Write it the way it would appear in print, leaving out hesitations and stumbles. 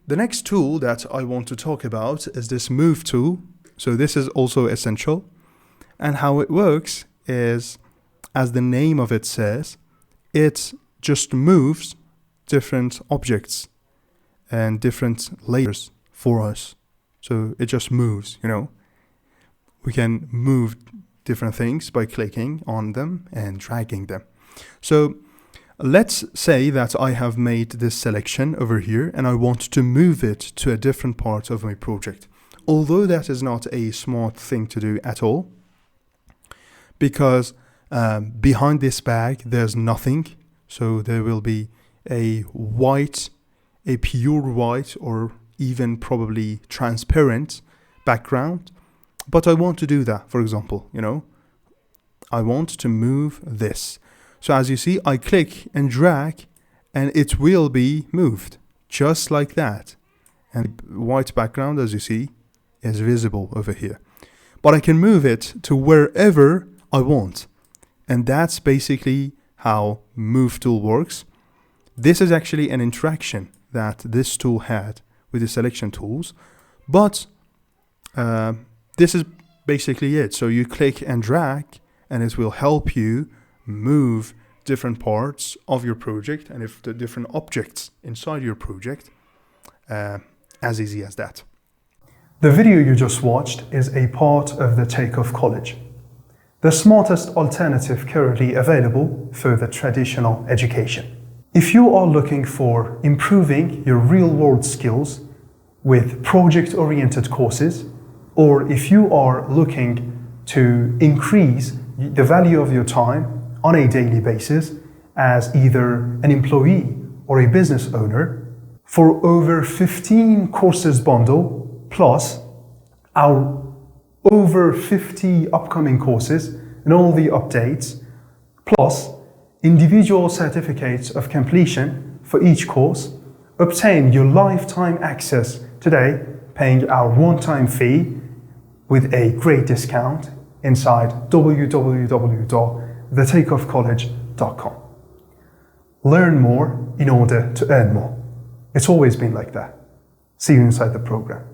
The next tool that I want to talk about is this move tool. So this is also essential. And how it works is, as the name of it says, it just moves different objects and different layers for us. So it just moves, We can move different things by clicking on them and dragging them. So let's say that I have made this selection over here and I want to move it to a different part of my project. Although that is not a smart thing to do at all, because behind this bag there's nothing. So there will be a pure white or even probably transparent background. But I want to do that, for example, I want to move this. So as you see, I click and drag and it will be moved just like that. And the white background, as you see, is visible over here. But I can move it to wherever I want. And that's basically how Move tool works. This is actually an interaction that this tool had with the selection tools. But this is basically it. So you click and drag and it will help you move different parts of your project and if the different objects inside your project, as easy as that. The video you just watched is a part of the Takeoff College, the smartest alternative currently available for the traditional education. If you are looking for improving your real-world skills with project-oriented courses, or if you are looking to increase the value of your time on a daily basis as either an employee or a business owner, for over 15 courses bundle plus our over 50 upcoming courses and all the updates, plus individual certificates of completion for each course, obtain your lifetime access today, paying our one-time fee with a great discount inside www.thetakeoffcollege.com. Learn more in order to earn more. It's always been like that. See you inside the program.